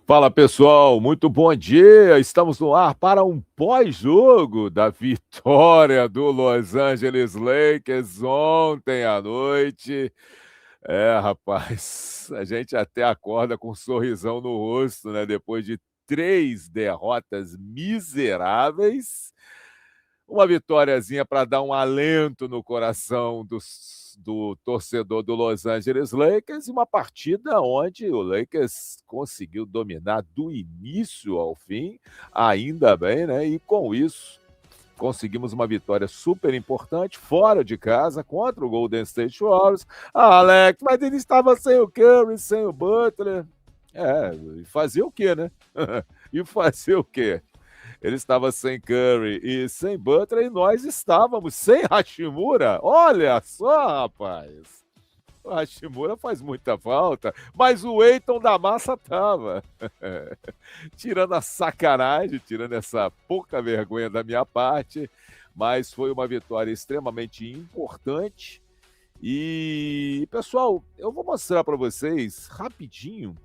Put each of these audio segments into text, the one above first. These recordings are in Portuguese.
Fala pessoal, muito bom dia. Estamos no ar para um pós-jogo da vitória do Los Angeles Lakers ontem à noite. Rapaz, a gente até acorda com um sorrisão no rosto, né? Depois de 3 derrotas miseráveis. Uma vitóriazinha para dar um alento no coração do torcedor do Los Angeles Lakers, e uma partida onde o Lakers conseguiu dominar do início ao fim, ainda bem, né? E com isso conseguimos uma vitória super importante fora de casa contra o Golden State Warriors. Alex, mas ele estava sem o Curry, sem o Butler. E fazer o quê, né? E fazer o quê? Ele estava sem Curry e sem Butler, e nós estávamos sem Hachimura. Olha só, rapaz. O Hachimura faz muita falta, mas o Eiton da massa estava. Tirando a sacanagem, tirando essa pouca vergonha da minha parte, mas foi uma vitória extremamente importante. E, pessoal, eu vou mostrar para vocês rapidinho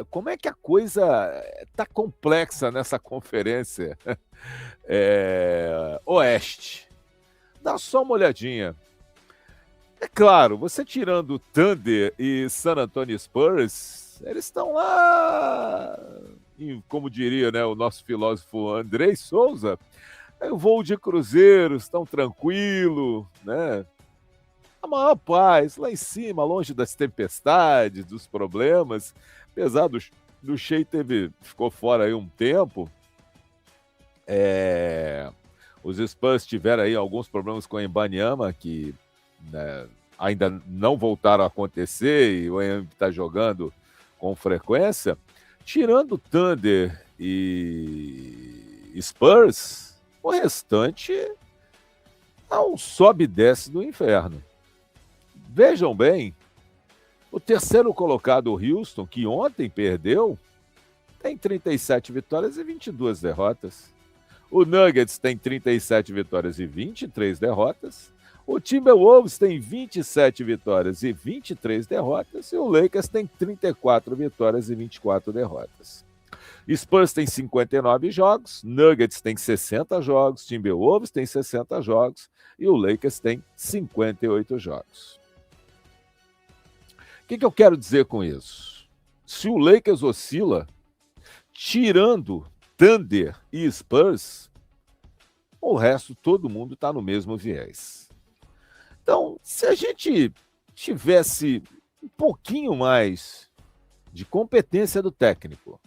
como é que a coisa está complexa nessa conferência Oeste. Dá só uma olhadinha. É claro, você tirando Thunder e San Antonio Spurs, eles estão lá, como diria, né, o nosso filósofo Andrei Souza, o voo de cruzeiros, estão tranquilo, né? A maior paz, lá em cima, longe das tempestades, dos problemas. Apesar do Shea ficou fora aí um tempo, os Spurs tiveram aí alguns problemas com o Wembanyama, que, né, ainda não voltaram a acontecer, e o Wembanyama está jogando com frequência. Tirando Thunder e Spurs, o restante é um sobe e desce do inferno. Vejam bem, o terceiro colocado, o Houston, que ontem perdeu, tem 37 vitórias e 22 derrotas. O Nuggets tem 37 vitórias e 23 derrotas. O Timberwolves tem 27 vitórias e 23 derrotas. E o Lakers tem 34 vitórias e 24 derrotas. Spurs tem 59 jogos, Nuggets tem 60 jogos, Timberwolves tem 60 jogos e o Lakers tem 58 jogos. O que eu quero dizer com isso? Se o Lakers oscila, tirando Thunder e Spurs, o resto, todo mundo está no mesmo viés. Então, se a gente tivesse um pouquinho mais de competência do técnico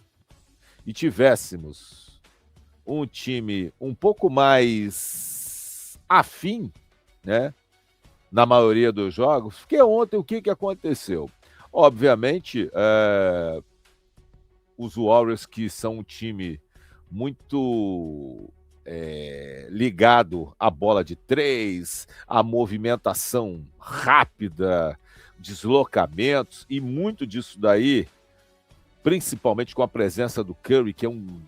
e tivéssemos um time um pouco mais afim, né, na maioria dos jogos, porque ontem o que aconteceu? Obviamente, os Warriors, que são um time muito ligado à bola de três, à movimentação rápida, deslocamentos, e muito disso daí, principalmente com a presença do Curry, que é um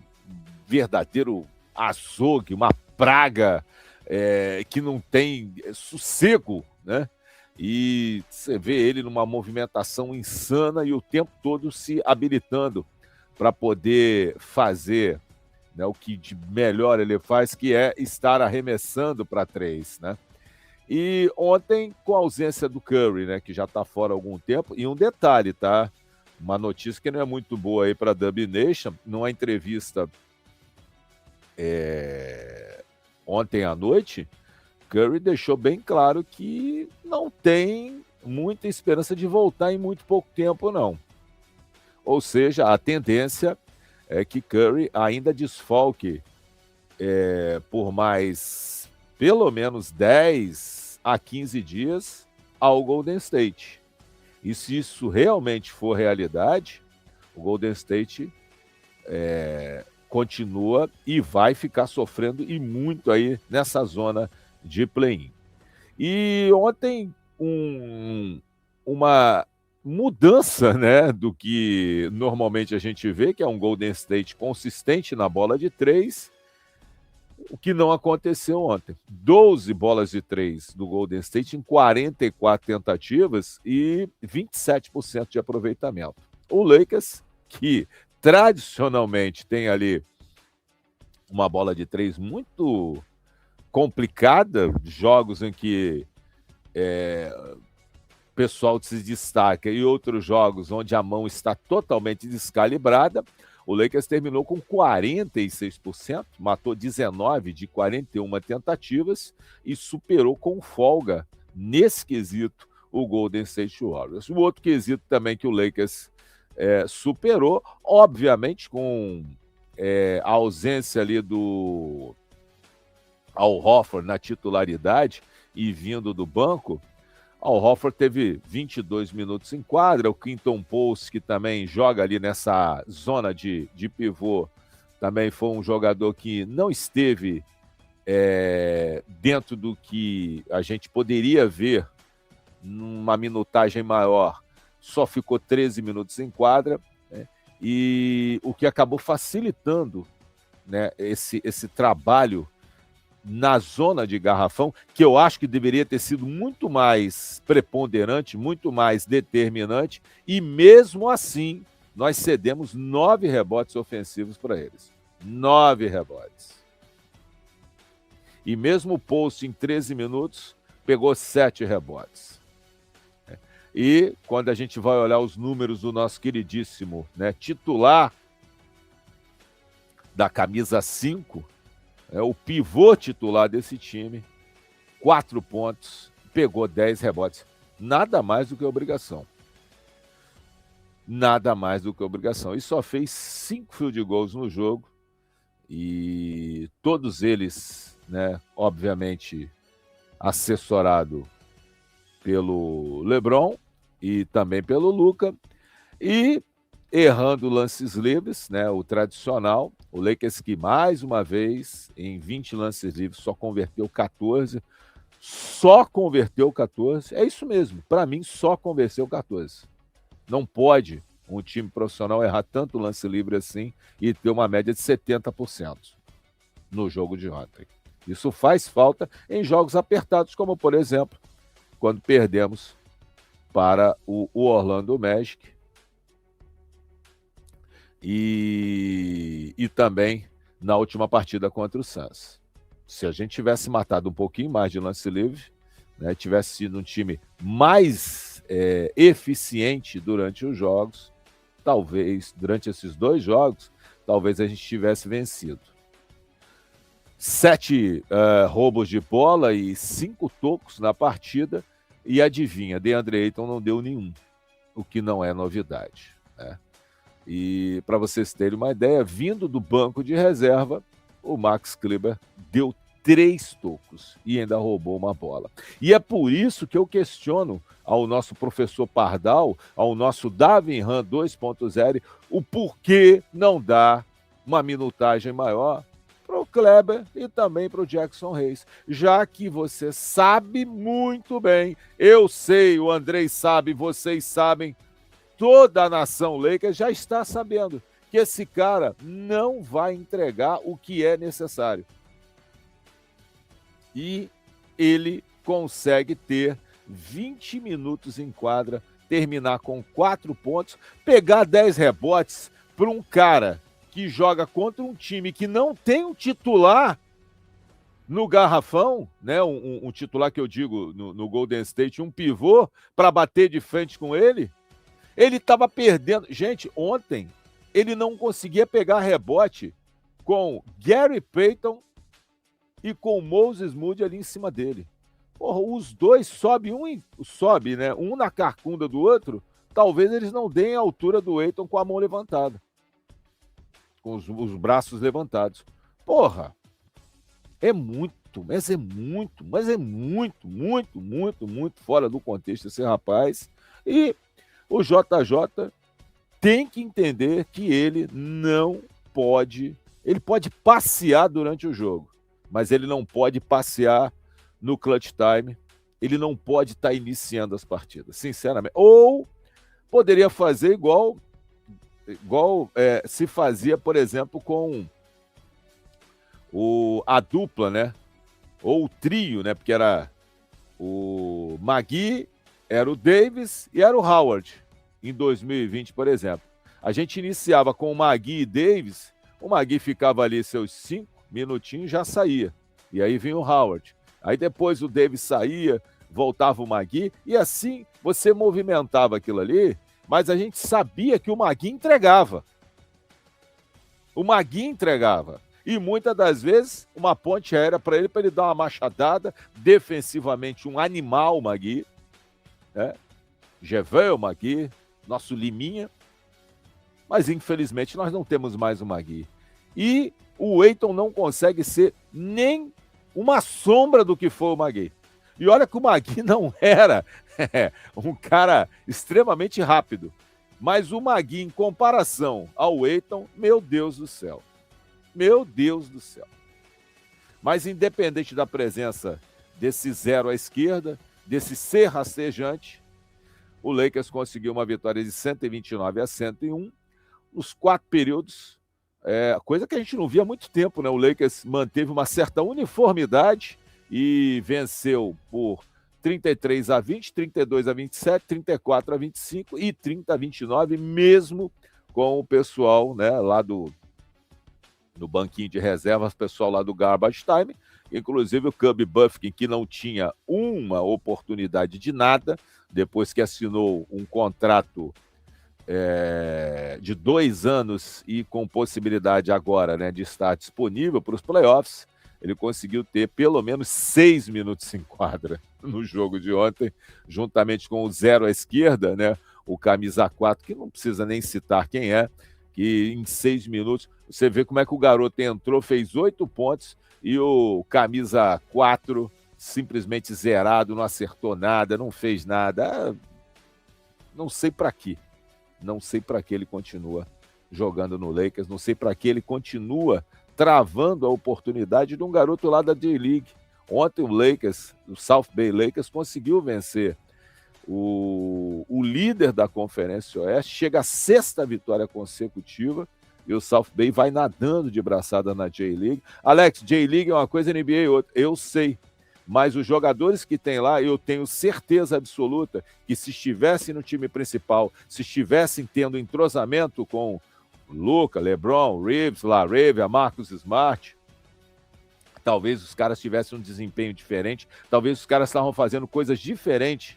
verdadeiro açougue, uma praga que não tem sossego, né? E você vê ele numa movimentação insana e o tempo todo se habilitando para poder fazer, né, o que de melhor ele faz, que é estar arremessando para três, né? E ontem, com a ausência do Curry, né, que já está fora há algum tempo, e um detalhe, tá? Uma notícia que não é muito boa aí para a Dub Nation, numa entrevista ontem à noite, Curry deixou bem claro que não tem muita esperança de voltar em muito pouco tempo, não. Ou seja, a tendência é que Curry ainda desfalque por mais pelo menos 10 a 15 dias ao Golden State. E se isso realmente for realidade, o Golden State continua e vai ficar sofrendo e muito aí nessa zona de play-in. E ontem uma mudança, né, do que normalmente a gente vê, que é um Golden State consistente na bola de três, o que não aconteceu ontem. 12 bolas de três do Golden State em 44 tentativas e 27% de aproveitamento. O Lakers que tradicionalmente tem ali uma bola de três muito complicada, jogos em que o pessoal se destaca e outros jogos onde a mão está totalmente descalibrada. O Lakers terminou com 46%, matou 19 de 41 tentativas e superou com folga, nesse quesito, o Golden State Warriors. O outro quesito também que o Lakers superou, obviamente com a ausência ali do Al Horford na titularidade e vindo do banco. Al Horford teve 22 minutos em quadra, o Quinton Post, que também joga ali nessa zona de pivô, também foi um jogador que não esteve dentro do que a gente poderia ver numa minutagem maior, só ficou 13 minutos em quadra, né? E o que acabou facilitando, né, esse trabalho na zona de garrafão, que eu acho que deveria ter sido muito mais preponderante, muito mais determinante, e mesmo assim nós cedemos 9 rebotes ofensivos para eles. 9 rebotes. E mesmo o Post em 13 minutos pegou 7 rebotes. E quando a gente vai olhar os números do nosso queridíssimo, né, titular da camisa 5, o pivô titular desse time, 4 pontos, pegou 10 rebotes. Nada mais do que obrigação. Nada mais do que obrigação. E só fez 5 field goals no jogo. E todos eles, né, obviamente, assessorado pelo LeBron e também pelo Luka. E errando lances livres, né, o tradicional. O Lakers que, mais uma vez, em 20 lances livres, só converteu 14. Só converteu 14. É isso mesmo. Para mim, só converteu 14. Não pode um time profissional errar tanto lance livre assim e ter uma média de 70% no jogo de ontem. Isso faz falta em jogos apertados, como, por exemplo, quando perdemos para o Orlando Magic, e também na última partida contra o Suns. Se a gente tivesse matado um pouquinho mais de lance livre, né, tivesse sido um time mais eficiente durante os jogos, talvez, durante esses 2 jogos, talvez a gente tivesse vencido. 7 roubos de bola e 5 tocos na partida, e adivinha, DeAndre Ayton não deu nenhum, o que não é novidade, né? E para vocês terem uma ideia, vindo do banco de reserva, o Max Kleber deu 3 tocos e ainda roubou uma bola. E é por isso que eu questiono ao nosso professor Pardal, ao nosso Davin Ham 2.0, o porquê não dá uma minutagem maior para o Kleber e também para o Jackson Hayes, já que você sabe muito bem, eu sei, o Andrei sabe, vocês sabem, toda a nação Lakers já está sabendo que esse cara não vai entregar o que é necessário. E ele consegue ter 20 minutos em quadra, terminar com 4 pontos, pegar 10 rebotes para um cara que joga contra um time que não tem um titular no garrafão, né? Um titular que eu digo no Golden State, um pivô para bater de frente com ele. Ele estava perdendo. Gente, ontem ele não conseguia pegar rebote com Gary Payton e com Moses Moody ali em cima dele. Porra, os dois sobe, né? Um na carcunda do outro. Talvez eles não deem a altura do Ayton com a mão levantada, com os braços levantados. Porra, é muito fora do contexto esse rapaz. E o JJ tem que entender que ele não pode... Ele pode passear durante o jogo, mas ele não pode passear no clutch time. Ele não pode estar iniciando as partidas, sinceramente. Ou poderia fazer igual se fazia, por exemplo, com a dupla, né? Ou o trio, né? Porque era o McGee, era o Davis e era o Howard, em 2020, por exemplo. A gente iniciava com o Magui e Davis, o Magui ficava ali seus 5 minutinhos e já saía. E aí vinha o Howard. Aí depois o Davis saía, voltava o Magui, e assim você movimentava aquilo ali, mas a gente sabia que o Magui entregava. O Magui entregava. E muitas das vezes, uma ponte aérea para ele dar uma machadada, defensivamente um animal, o Magui, né? Jevan, o Magui, nosso Liminha. Mas, infelizmente, nós não temos mais o Magui. E o Ayton não consegue ser nem uma sombra do que foi o Magui. E olha que o Magui não era um cara extremamente rápido. Mas o Magui, em comparação ao Ayton, meu Deus do céu. Meu Deus do céu. Mas independente da presença desse zero à esquerda, desse ser rastejante, o Lakers conseguiu uma vitória de 129-101 nos 4 períodos, coisa que a gente não via há muito tempo, né? O Lakers manteve uma certa uniformidade e venceu por 33-20, 32-27, 34-25 e 30-29, mesmo com o pessoal, né, lá no banquinho de reservas, pessoal lá do Garbage Time, inclusive o Cubby Buffkin, que não tinha uma oportunidade de nada, depois que assinou um contrato de 2 anos e com possibilidade agora, né, de estar disponível para os playoffs, ele conseguiu ter pelo menos 6 minutos em quadra no jogo de ontem, juntamente com o zero à esquerda, né, o camisa 4, que não precisa nem citar quem é, que em 6 minutos, você vê como é que o garoto entrou, fez 8 pontos, e o camisa 4 simplesmente zerado, não acertou nada, não fez nada. Não sei para quê. Não sei para que ele continua jogando no Lakers, não sei para que ele continua travando a oportunidade de um garoto lá da J-League. Ontem o Lakers, o South Bay Lakers, conseguiu vencer o líder da Conferência Oeste, chega à 6ª vitória consecutiva, e o South Bay vai nadando de braçada na J-League. Alex, J-League é uma coisa, NBA é outra. Eu sei, mas os jogadores que tem lá, eu tenho certeza absoluta que se estivessem no time principal, se estivessem tendo entrosamento com Luka, LeBron, Reeves, LaRavia, Marcus Smart, talvez os caras tivessem um desempenho diferente, talvez os caras estavam fazendo coisas diferentes,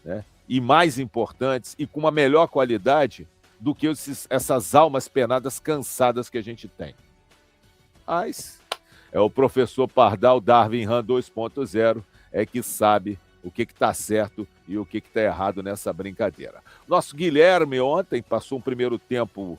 né, e mais importantes e com uma melhor qualidade do que essas almas penadas cansadas que a gente tem. Mas é o professor Pardal, Darvin Ham 2.0, que sabe o que está certo e o que está errado nessa brincadeira. Nosso Guilherme ontem passou um primeiro tempo,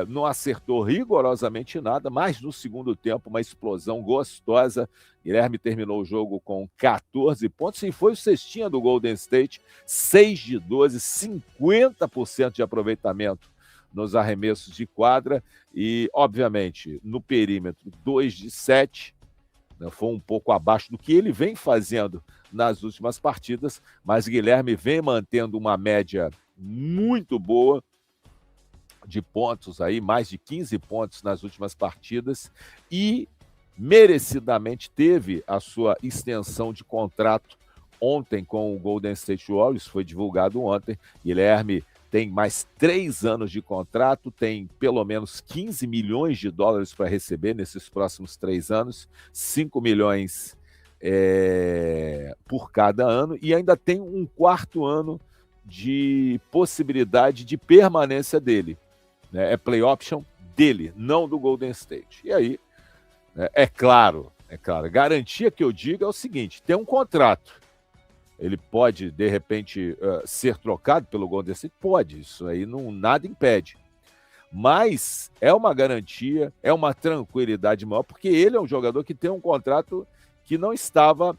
não acertou rigorosamente nada, mas no segundo tempo uma explosão gostosa. Guilherme terminou o jogo com 14 pontos e foi o cestinha do Golden State, 6 de 12, 50% de aproveitamento nos arremessos de quadra e, obviamente, no perímetro, 2 de 7, né, foi um pouco abaixo do que ele vem fazendo nas últimas partidas, mas Guilherme vem mantendo uma média muito boa de pontos aí, mais de 15 pontos nas últimas partidas e merecidamente teve a sua extensão de contrato ontem com o Golden State Warriors, foi divulgado ontem. Guilherme tem mais 3 anos de contrato, tem pelo menos 15 milhões de dólares para receber nesses próximos 3 anos, 5 milhões por cada ano, e ainda tem um 4º ano de possibilidade de permanência dele. Né? É play option dele, não do Golden State. E aí, é claro, garantia que eu digo é o seguinte, tem um contrato, ele pode, de repente, ser trocado pelo Golden State? Pode, isso aí não, nada impede. Mas é uma garantia, é uma tranquilidade maior, porque ele é um jogador que tem um contrato que não estava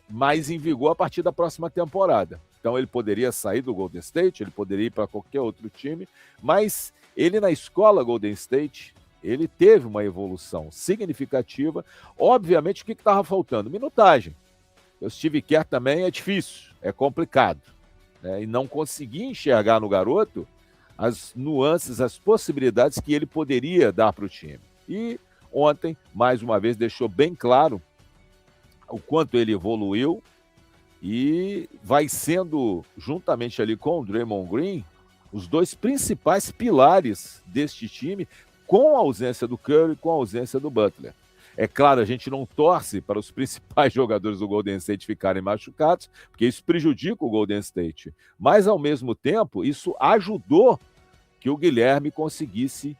mais em vigor a partir da próxima temporada. Então ele poderia sair do Golden State, ele poderia ir para qualquer outro time, mas ele na escola Golden State, ele teve uma evolução significativa. Obviamente, o que estava faltando? Minutagem. O Steve Kerr também é difícil, é complicado, né? E não conseguia enxergar no garoto as nuances, as possibilidades que ele poderia dar para o time. E ontem, mais uma vez, deixou bem claro o quanto ele evoluiu e vai sendo, juntamente ali com o Draymond Green, os dois principais pilares deste time, com a ausência do Curry, com a ausência do Butler. É claro, a gente não torce para os principais jogadores do Golden State ficarem machucados, porque isso prejudica o Golden State. Mas, ao mesmo tempo, isso ajudou que o Guilherme conseguisse,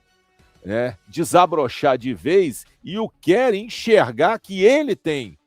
né, desabrochar de vez e o Kerry enxergar que ele tem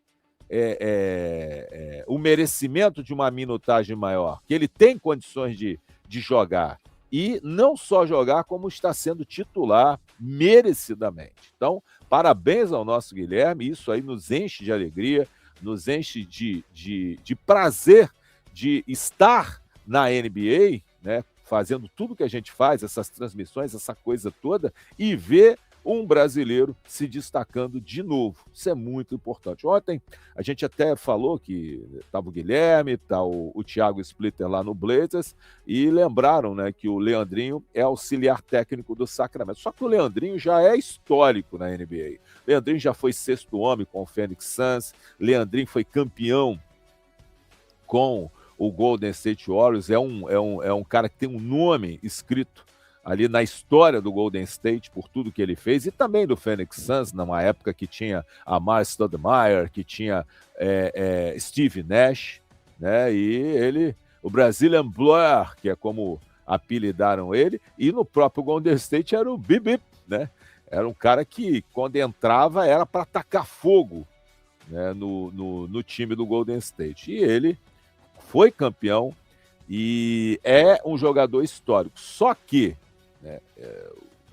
o merecimento de uma minutagem maior, que ele tem condições de jogar. E não só jogar, como está sendo titular merecidamente. Então, parabéns ao nosso Guilherme, isso aí nos enche de alegria, nos enche de prazer de estar na NBA, né, fazendo tudo que a gente faz, essas transmissões, essa coisa toda, e ver um brasileiro se destacando de novo. Isso é muito importante. Ontem a gente até falou que estava o Guilherme, está o Thiago Splitter lá no Blazers, e lembraram, né, que o Leandrinho é auxiliar técnico do Sacramento. Só que o Leandrinho já é histórico na NBA. Leandrinho já foi sexto homem com o Phoenix Suns, Leandrinho foi campeão com o Golden State Warriors, é um cara que tem um nome escrito ali na história do Golden State por tudo que ele fez, e também do Phoenix Suns, numa época que tinha Amar Stoudemire, que tinha Steve Nash, né? E ele, o Brazilian Blur, que é como apelidaram ele, e no próprio Golden State era o Bip Bip, né? Era um cara que, quando entrava, era para tacar fogo, né, no time do Golden State. E ele foi campeão e é um jogador histórico. Só que, né,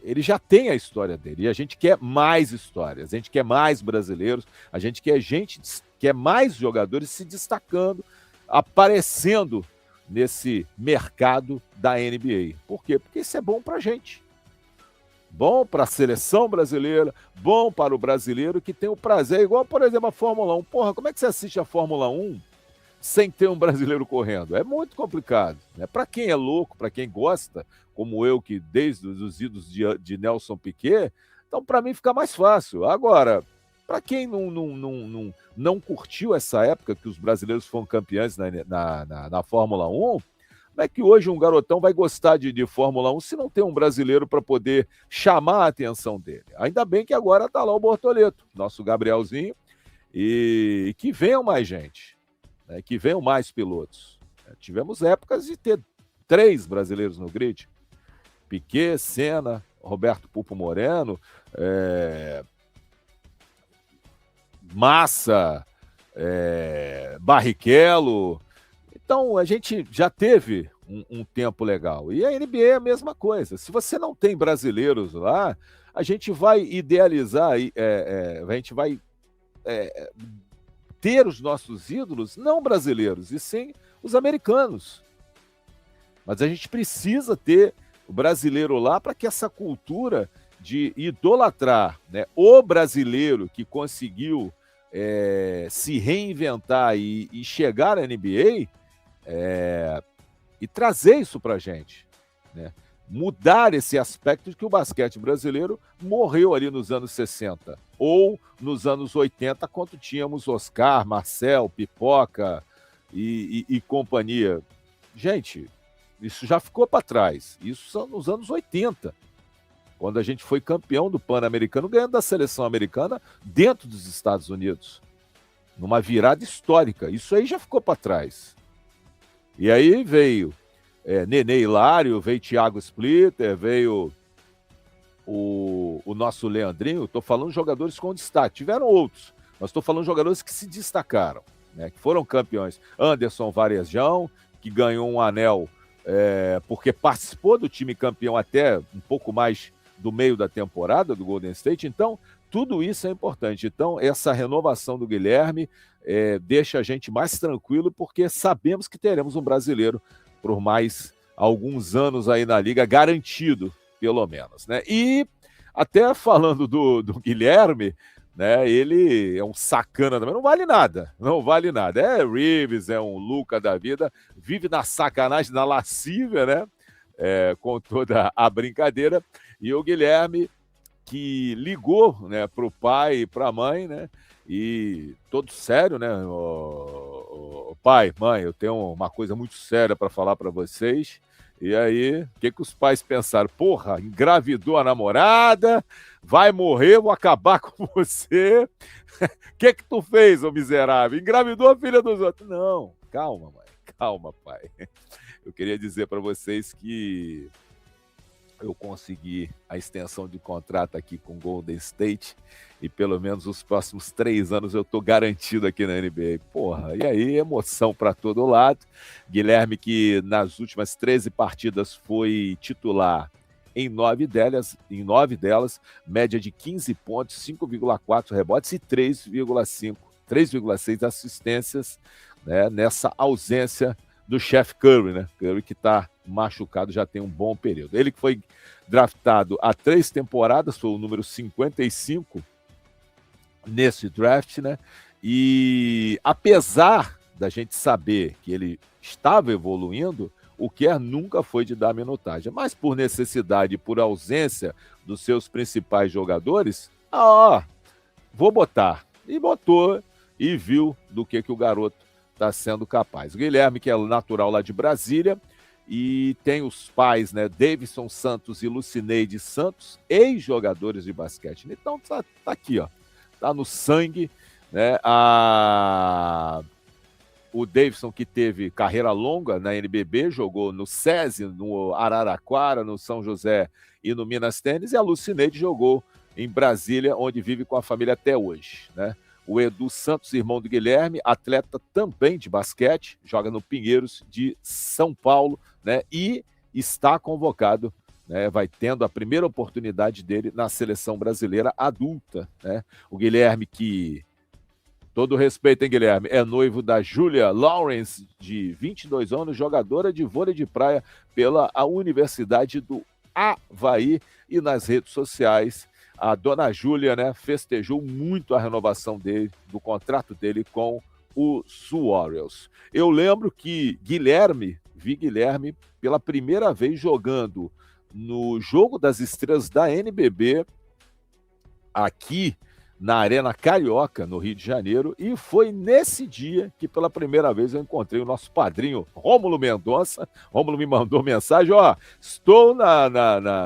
ele já tem a história dele e a gente quer mais histórias, a gente quer mais brasileiros, a gente quer mais jogadores se destacando, aparecendo nesse mercado da NBA. Por quê? Porque isso é bom pra gente. Bom para a seleção brasileira, bom para o brasileiro que tem o prazer, igual, por exemplo, a Fórmula 1. Porra, como é que você assiste a Fórmula 1 sem ter um brasileiro correndo? É muito complicado, né? Para quem é louco, para quem gosta, como eu, que desde os idos de Nelson Piquet, então para mim fica mais fácil. Agora, para quem não curtiu essa época que os brasileiros foram campeões na Fórmula 1, como é que hoje um garotão vai gostar de Fórmula 1 se não tem um brasileiro para poder chamar a atenção dele? Ainda bem que agora está lá o Bortoleto, nosso Gabrielzinho, e que venham mais gente, né, que venham mais pilotos. Tivemos épocas de ter 3 brasileiros no grid: Piquet, Senna, Roberto Pulpo Moreno, Massa, Barrichello. Então, a gente já teve um tempo legal. E a NBA é a mesma coisa. Se você não tem brasileiros lá, a gente vai idealizar, a gente vai ter os nossos ídolos não brasileiros, e sim os americanos. Mas a gente precisa ter o brasileiro lá para que essa cultura de idolatrar, né, o brasileiro que conseguiu se reinventar e chegar à NBA, e trazer isso para a gente, né? Mudar esse aspecto de que o basquete brasileiro morreu ali nos anos 60 ou nos anos 80, quando tínhamos Oscar, Marcel, Pipoca e companhia. Gente, isso já ficou para trás. Isso são nos anos 80, quando a gente foi campeão do Pan-Americano, ganhando da seleção americana dentro dos Estados Unidos, numa virada histórica. Isso aí já ficou para trás. E aí veio Nenê Hilário, veio Thiago Splitter, veio o nosso Leandrinho. Estou falando de jogadores com destaque. Tiveram outros, mas estou falando de jogadores que se destacaram, né, que foram campeões. Anderson Varejão, que ganhou um anel porque participou do time campeão até um pouco mais do meio da temporada do Golden State. Então, tudo isso é importante. Então, essa renovação do Guilherme deixa a gente mais tranquilo, porque sabemos que teremos um brasileiro por mais alguns anos aí na Liga, garantido, pelo menos, né? E até falando do Guilherme, né? Ele é um sacana também, não vale nada, não vale nada. É Reeves, é um Luca da vida, vive na sacanagem, na lascívia, né? Com toda a brincadeira. E o Guilherme, que ligou, né, para o pai e para a mãe, né? E todo sério, né, o pai, mãe, eu tenho uma coisa muito séria para falar para vocês. E aí, o que os pais pensaram? Porra, engravidou a namorada, vai morrer, vou acabar com você. O que tu fez, ô miserável? Engravidou a filha dos outros. Não, calma, mãe, calma, pai. Eu queria dizer para vocês que eu consegui a extensão de contrato aqui com o Golden State e pelo menos os próximos 3 anos eu estou garantido aqui na NBA. Porra, e aí emoção para todo lado. Guilherme, que nas últimas 13 partidas foi titular em 9 delas, média de 15 pontos, 5,4 rebotes e 3,6 assistências, né, nessa ausência do chefe Curry, né? Curry que está machucado já tem um bom período. Ele que foi draftado há 3 temporadas, foi o número 55 nesse draft, né? E apesar da gente saber que ele estava evoluindo, o Kerr nunca foi de dar minutagem. Mas por necessidade e por ausência dos seus principais jogadores, vou botar. E botou e viu do que o garoto está sendo capaz. O Guilherme, que é natural lá de Brasília, e tem os pais, né, Davidson Santos e Lucineide Santos, ex-jogadores de basquete. Então tá aqui, ó, tá no sangue, né? O Davidson, que teve carreira longa na NBB, jogou no SESI, no Araraquara, no São José e no Minas Tênis, e a Lucineide jogou em Brasília, onde vive com a família até hoje, né? O Edu Santos, irmão do Guilherme, atleta também de basquete, joga no Pinheiros de São Paulo, né? E está convocado, né? Vai tendo a primeira oportunidade dele na seleção brasileira adulta, né? O Guilherme, que, todo respeito, hein, Guilherme, é noivo da Julia Lawrence, de 22 anos, jogadora de vôlei de praia pela Universidade do Havaí, e nas redes sociais a dona Júlia, né, festejou muito a renovação do contrato dele com os Warriors. Eu lembro que vi Guilherme pela primeira vez jogando no Jogo das Estrelas da NBB, aqui na Arena Carioca, no Rio de Janeiro, e foi nesse dia que pela primeira vez eu encontrei o nosso padrinho Rômulo Mendonça. Rômulo me mandou mensagem, estou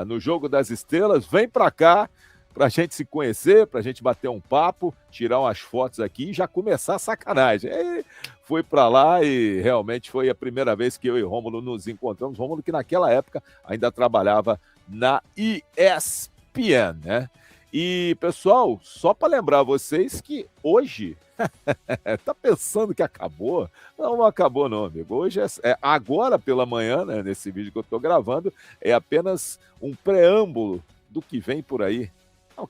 no Jogo das Estrelas, vem para cá, para a gente se conhecer, para a gente bater um papo, tirar umas fotos aqui e já começar a sacanagem. E fui para lá e realmente foi a primeira vez que eu e Rômulo nos encontramos. Rômulo, que naquela época ainda trabalhava na ESPN, né? E, pessoal, só para lembrar vocês que hoje, tá pensando que acabou? Não acabou não, amigo. Hoje agora pela manhã, né, nesse vídeo que eu estou gravando, é apenas um preâmbulo do que vem por aí.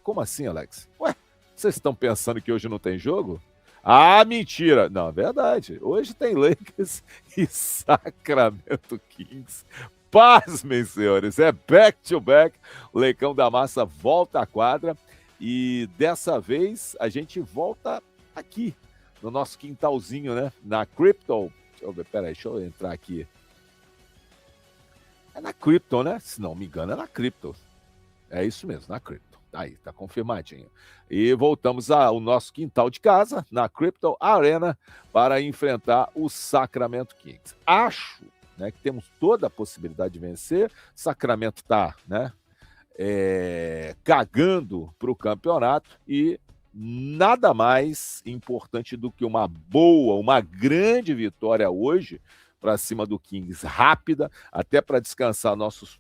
Como assim, Alex? Ué, vocês estão pensando que hoje não tem jogo? Ah, mentira! Não, é verdade. Hoje tem Lakers e Sacramento Kings. Pasmem, senhores, é back-to-back. O Leicão da Massa volta à quadra e dessa vez a gente volta aqui, no nosso quintalzinho, né? Na Crypto. Deixa eu ver, peraí, deixa eu entrar aqui. É na Crypto, né? Se não me engano, é na Crypto. É isso mesmo, na Crypto. Aí, tá confirmadinho. E voltamos ao nosso quintal de casa, na Crypto Arena, para enfrentar o Sacramento Kings. Acho, né, que temos toda a possibilidade de vencer. Sacramento está, né, cagando para o campeonato e nada mais importante do que uma grande vitória hoje para cima do Kings, rápida, até para descansar nossos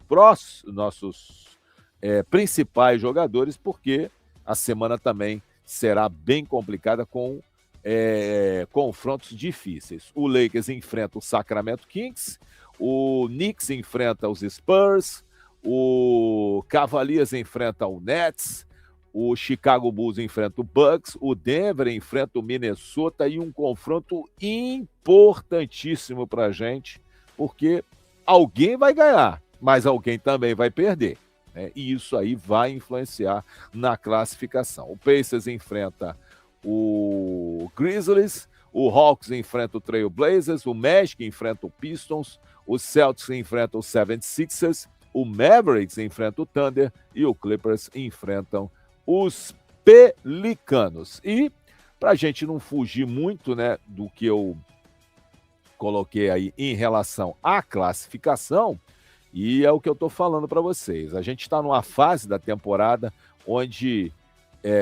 principais jogadores, porque a semana também será bem complicada com confrontos difíceis. O Lakers enfrenta o Sacramento Kings, o Knicks enfrenta os Spurs, o Cavaliers enfrenta o Nets, o Chicago Bulls enfrenta o Bucks, o Denver enfrenta o Minnesota, e um confronto importantíssimo para a gente, porque alguém vai ganhar, mas alguém também vai perder. E isso aí vai influenciar na classificação. O Pacers enfrenta o Grizzlies, o Hawks enfrenta o Trail Blazers, o Magic enfrenta o Pistons, o Celtics enfrenta o 76ers, o Mavericks enfrenta o Thunder e o Clippers enfrentam os Pelicanos. E para a gente não fugir muito, né, do que eu coloquei aí em relação à classificação, e é o que eu estou falando para vocês. A gente está numa fase da temporada onde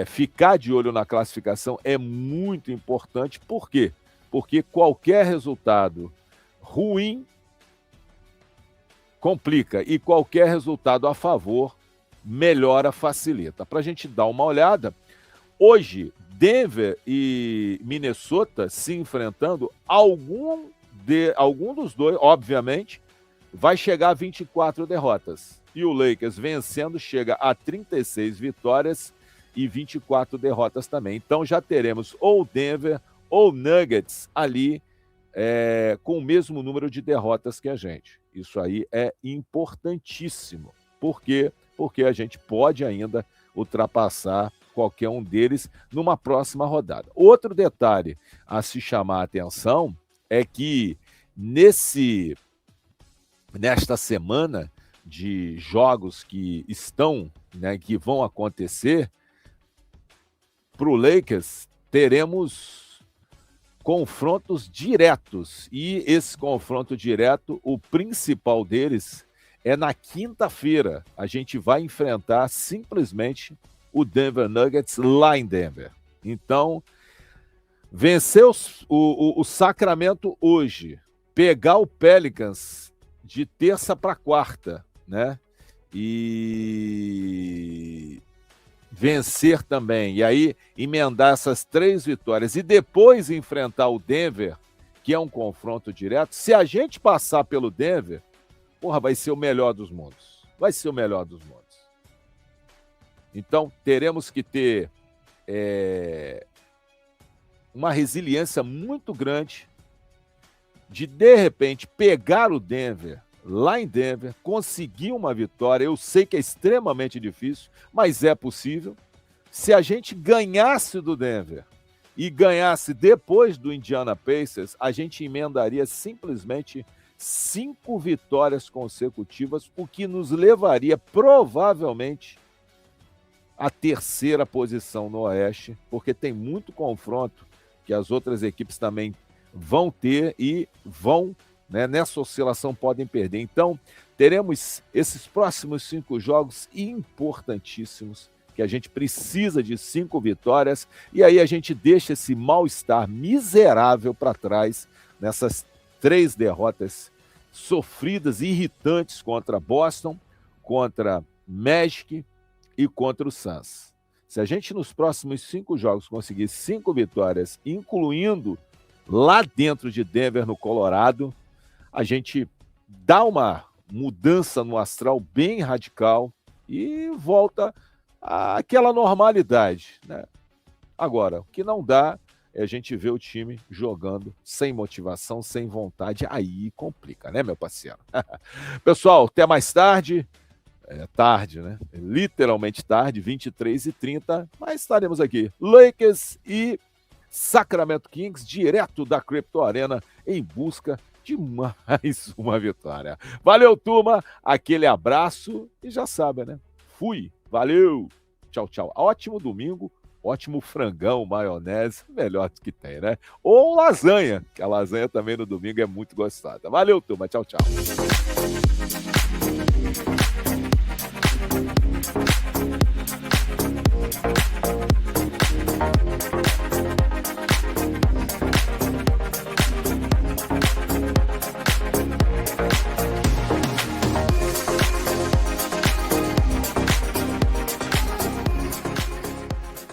ficar de olho na classificação é muito importante. Por quê? Porque qualquer resultado ruim complica e qualquer resultado a favor melhora, facilita. Para a gente dar uma olhada, hoje Denver e Minnesota se enfrentando, algum dos dois, obviamente, vai chegar a 24 derrotas. E o Lakers vencendo chega a 36 vitórias e 24 derrotas também. Então já teremos ou Denver ou Nuggets ali com o mesmo número de derrotas que a gente. Isso aí é importantíssimo. Por quê? Porque a gente pode ainda ultrapassar qualquer um deles numa próxima rodada. Outro detalhe a se chamar a atenção é que nesta semana de jogos que estão, que vão acontecer, para o Lakers teremos confrontos diretos. E esse confronto direto, o principal deles é na quinta-feira. A gente vai enfrentar simplesmente o Denver Nuggets lá em Denver. Então, vencer o Sacramento hoje, pegar o Pelicans de terça para quarta, né? E vencer também. E aí emendar essas 3 vitórias e depois enfrentar o Denver, que é um confronto direto. Se a gente passar pelo Denver, vai ser o melhor dos mundos. Vai ser o melhor dos mundos. Então, teremos que ter uma resiliência muito grande de repente, pegar o Denver, lá em Denver, conseguir uma vitória. Eu sei que é extremamente difícil, mas é possível. Se a gente ganhasse do Denver e ganhasse depois do Indiana Pacers, a gente emendaria simplesmente 5 vitórias consecutivas, o que nos levaria provavelmente à terceira posição no Oeste, porque tem muito confronto que as outras equipes também vão ter e vão, nessa oscilação, podem perder. Então, teremos esses próximos 5 jogos importantíssimos, que a gente precisa de 5 vitórias, e aí a gente deixa esse mal-estar miserável para trás, nessas 3 derrotas sofridas e irritantes contra Boston, contra Magic e contra o Suns. Se a gente nos próximos 5 jogos conseguir 5 vitórias, incluindo lá dentro de Denver, no Colorado, a gente dá uma mudança no astral bem radical e volta àquela normalidade, né? Agora, o que não dá é a gente ver o time jogando sem motivação, sem vontade. Aí complica, né, meu parceiro? Pessoal, até mais tarde. É tarde, né? É literalmente tarde, 23h30, mas estaremos aqui. Lakers e Sacramento Kings, direto da Crypto Arena, em busca de mais uma vitória. Valeu, turma, aquele abraço e já sabe, né? Fui, valeu, tchau, tchau. Ótimo domingo, ótimo frangão, maionese, melhor que tem, né? Ou lasanha, que a lasanha também no domingo é muito gostada. Valeu, turma, tchau, tchau.